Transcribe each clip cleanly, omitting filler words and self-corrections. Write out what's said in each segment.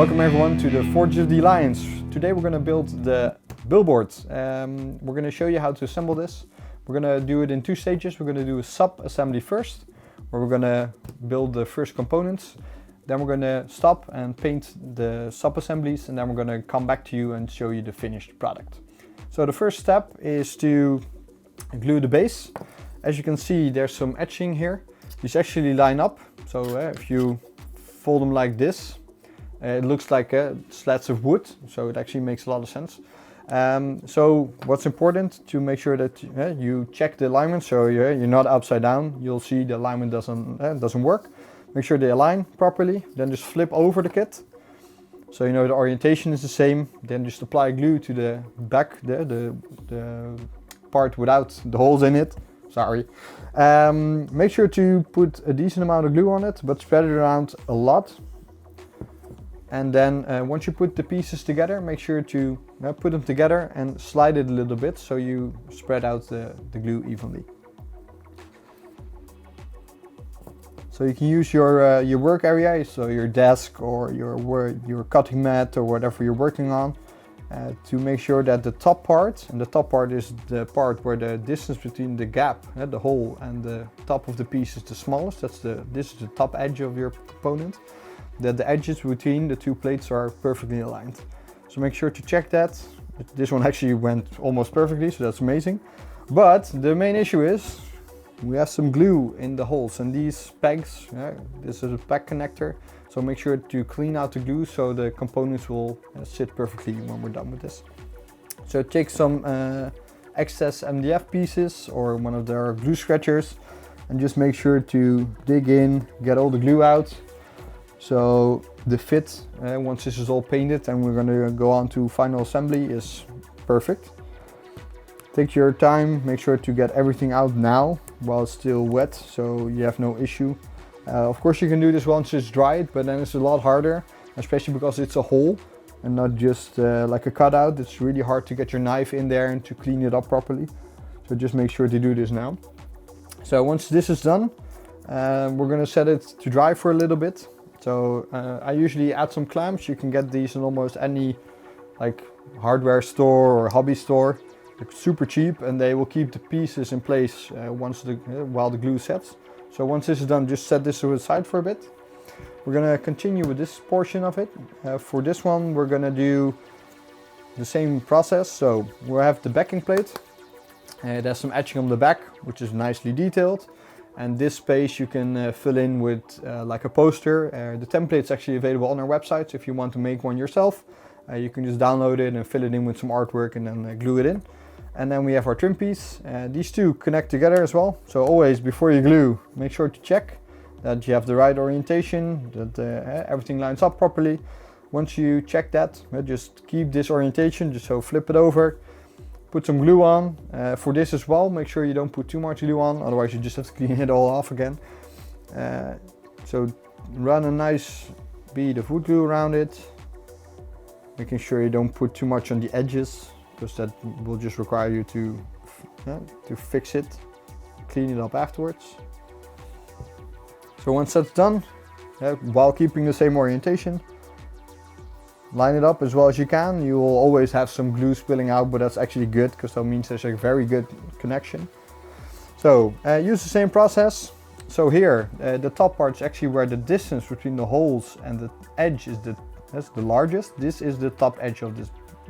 Welcome everyone to the Forge of the Alliance. Today we're going to build the Billboards. We're going to show you how to assemble this. We're going to do it in two stages. We're going to do a sub assembly first, where we're going to build the first components. Then we're going to stop and paint the sub assemblies, and then we're going to come back to you and show you the finished product. So the first step is to glue the base. As you can see, there's some etching here. These actually line up. So if you fold them like this, it looks like slats of wood, so it actually makes a lot of sense. So what's important to make sure that you check the alignment, so you're not upside down. You'll see the alignment doesn't work. Make sure they align properly. Then just flip over the kit, so you know the orientation is the same. Then just apply glue to the back, the part without the holes in it. Sorry. Make sure to put a decent amount of glue on it, but spread it around a lot. And then once you put the pieces together, make sure to put them together and slide it a little bit so you spread out the glue evenly. So you can use your work area, so your desk or your cutting mat or whatever you're working on, to make sure that the top part, and the top part is the part where the distance between the gap, the hole, and the top of the piece is the smallest. This is the top edge of your component. That the edges between the two plates are perfectly aligned. So make sure to check that. This one actually went almost perfectly, so that's amazing. But the main issue is we have some glue in the holes, and these pegs, this is a peg connector. So make sure to clean out the glue so the components will sit perfectly when we're done with this. So take some excess MDF pieces or one of their glue scratchers and just make sure to dig in, get all the glue out. So the fit, once this is all painted and we're going to go on to final assembly, is perfect. Take your time, make sure to get everything out now while it's still wet, so you have no issue. Of course you can do this once it's dried, but then it's a lot harder, especially because it's a hole and not just like a cutout. It's really hard to get your knife in there and to clean it up properly. So just make sure to do this now. So once this is done, we're going to set it to dry for a little bit. So I usually add some clamps. You can get these in almost any like hardware store or hobby store. They're super cheap and they will keep the pieces in place while the glue sets. So once this is done, just set this to the side for a bit. We're going to continue with this portion of it. For this one, we're going to do the same process. So we'll have the backing plate. There's some etching on the back, which is nicely detailed. And this space you can fill in with like a poster. The template is actually available on our website, so if you want to make one yourself, you can just download it and fill it in with some artwork and then glue it in. And then we have our trim piece. These two connect together as well, so always before you glue, make sure to check that you have the right orientation, that everything lines up properly. Once you check that, just keep this orientation, just so flip it over. Put some glue on. For this as well, make sure you don't put too much glue on, otherwise you just have to clean it all off again. So run a nice bead of wood glue around it, making sure you don't put too much on the edges, because that will just require you to fix it, clean it up afterwards. So once that's done, while keeping the same orientation, line it up as well as you can. You will always have some glue spilling out, but that's actually good because that means there's a very good connection. So use the same process. So here, the top part is actually where the distance between the holes and the edge is that's the largest. This is the top edge of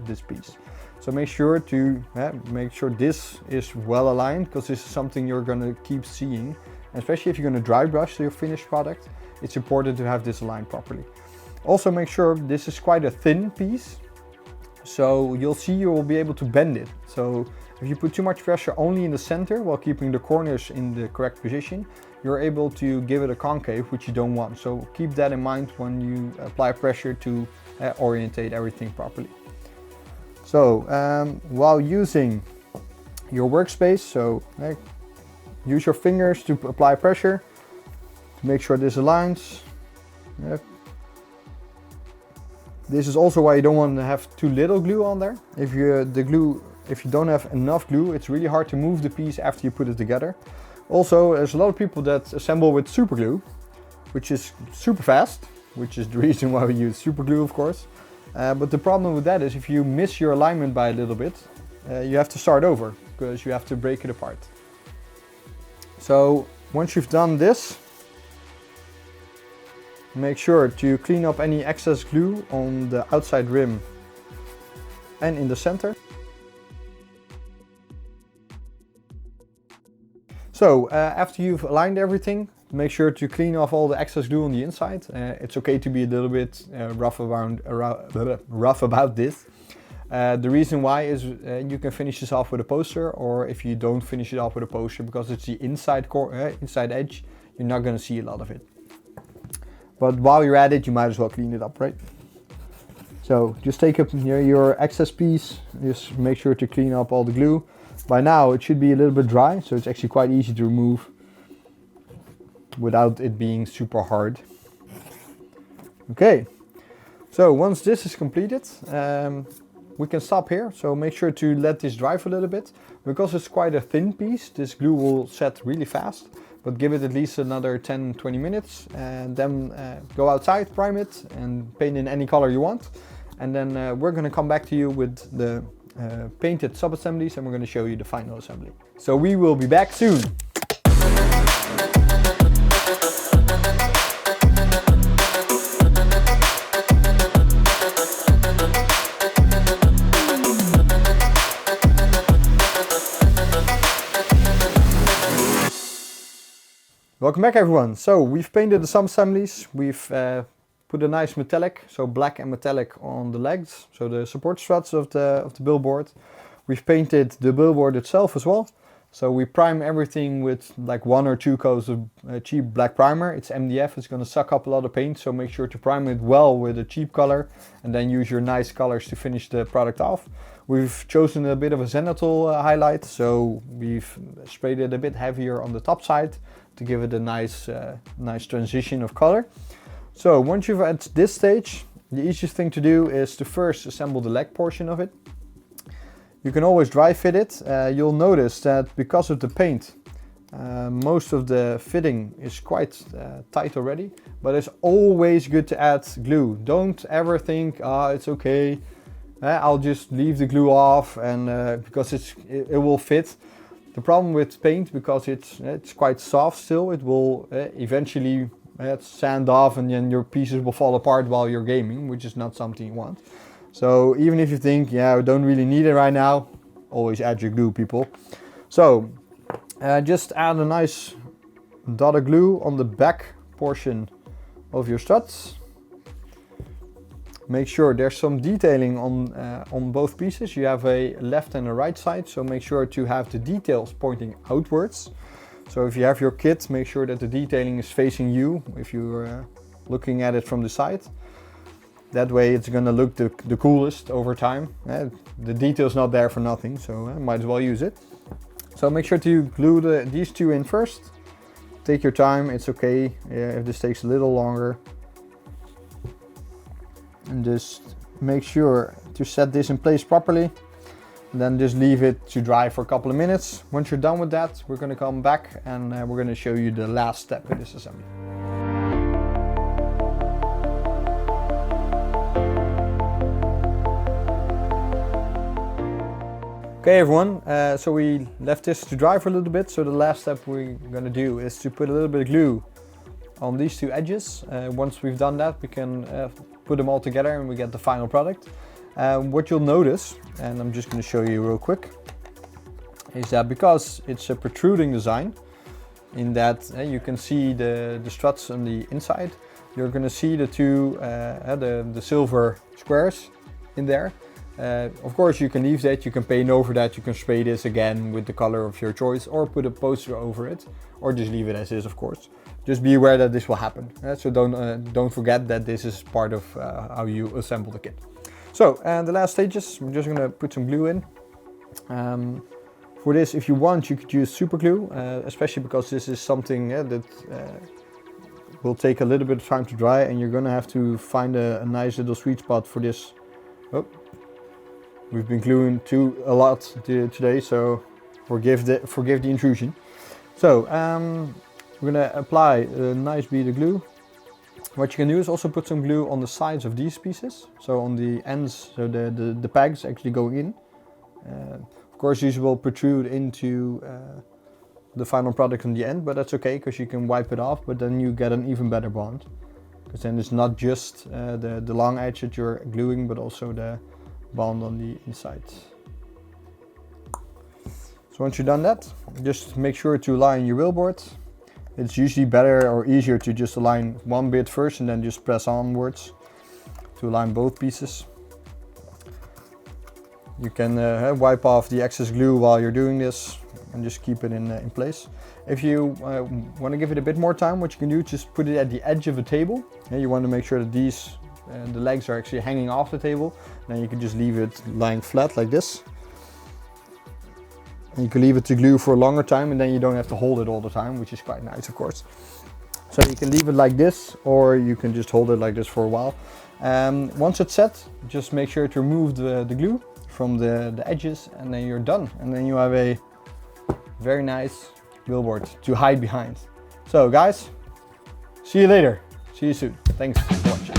this piece. So make sure this is well aligned, because this is something you're going to keep seeing. And especially if you're going to dry brush your finished product, it's important to have this aligned properly. Also make sure this is quite a thin piece, so you will be able to bend it. So if you put too much pressure only in the center while keeping the corners in the correct position, you're able to give it a concave, which you don't want. So keep that in mind when you apply pressure to orientate everything properly. So while using your workspace, so use your fingers to apply pressure to make sure this aligns. This is also why you don't want to have too little glue on there. If you don't have enough glue, it's really hard to move the piece after you put it together. Also, there's a lot of people that assemble with super glue, which is super fast, which is the reason why we use super glue, of course. But the problem with that is if you miss your alignment by a little bit, you have to start over because you have to break it apart. So once you've done this, make sure to clean up any excess glue on the outside rim and in the center. So after you've aligned everything, make sure to clean off all the excess glue on the inside. It's okay to be a little bit rough about this. The reason why is you can finish this off with a poster, or if you don't finish it off with a poster, because it's the inside edge, you're not going to see a lot of it. But while you're at it, you might as well clean it up, right? So just take up your excess piece, just make sure to clean up all the glue. By now it should be a little bit dry, so it's actually quite easy to remove without it being super hard. Okay, so once this is completed, we can stop here. So make sure to let this dry for a little bit. Because it's quite a thin piece, this glue will set really fast, but give it at least another 10-20 minutes and then go outside, prime it and paint in any color you want. And then we're gonna come back to you with the painted sub assemblies, and we're going to show you the final assembly. So we will be back soon. Welcome back everyone. So we've painted the sub assemblies. We've put a nice metallic, so black and metallic on the legs, so the support struts of the billboard. We've painted the billboard itself as well. So we prime everything with like 1 or 2 coats of cheap black primer. It's MDF, it's going to suck up a lot of paint, so make sure to prime it well with a cheap color and then use your nice colors to finish the product off. We've chosen a bit of a zenithal highlight, so we've sprayed it a bit heavier on the top side to give it a nice transition of color. So once you're at this stage, the easiest thing to do is to first assemble the leg portion of it. You can always dry fit it. You'll notice that because of the paint, most of the fitting is quite tight already, but it's always good to add glue. Don't ever think, it's okay, I'll just leave the glue off and because it will fit. The problem with paint, because it's quite soft still, it will eventually sand off and then your pieces will fall apart while you're gaming, which is not something you want. So even if you think, yeah, I don't really need it right now, always add your glue, people. So just add a nice dot of glue on the back portion of your struts. Make sure there's some detailing on both pieces. You have a left and a right side, so make sure to have the details pointing outwards. So if you have your kit, make sure that the detailing is facing you if you're looking at it from the side. That way it's gonna look the coolest over time. The detail's not there for nothing, so might as well use it. So make sure to glue these two in first. Take your time, it's okay if this takes a little longer. And just make sure to set this in place properly. And then just leave it to dry for a couple of minutes. Once you're done with that, we're going to come back and we're going to show you the last step in this assembly. Okay everyone, so we left this to dry for a little bit. So the last step we're going to do is to put a little bit of glue on these two edges. Once we've done that, we can put them all together and we get the final product. What you'll notice, and I'm just going to show you real quick, is that because it's a protruding design, in that you can see the struts on the inside, you're going to see the two, the silver squares in there. Of course you can leave that, you can paint over that, you can spray this again with the color of your choice, or put a poster over it, or just leave it as is, of course. Just be aware that this will happen, so don't forget that this is part of how you assemble the kit. So the last stages, I'm just going to put some glue in. For this, if you want, you could use super glue, especially because this is something that will take a little bit of time to dry, and you're going to have to find a nice little sweet spot for this. Oh, we've been gluing a lot today, so forgive the intrusion. So we're going to apply a nice bead of glue, What you can do is also put some glue on the sides of these pieces, so on the ends, so the pegs actually go in. Of course these will protrude into the final product in the end, but that's okay because you can wipe it off, but then you get an even better bond. Because then it's not just the long edge that you're gluing, but also the bond on the inside. So once you've done that, just make sure to align your wheelboard. It's usually better or easier to just align one bit first and then just press onwards to align both pieces. You can wipe off the excess glue while you're doing this and just keep it in place. If you want to give it a bit more time, what you can do is just put it at the edge of the table. And you want to make sure that these the legs are actually hanging off the table. Then you can just leave it lying flat like this. And you can leave it to glue for a longer time, and then you don't have to hold it all the time, which is quite nice, of course. So you can leave it like this, or you can just hold it like this for a while. Once it's set, just make sure to remove the glue from the edges, and then you're done. And then you have a very nice wheelboard to hide behind. So guys, see you later. See you soon. Thanks for watching.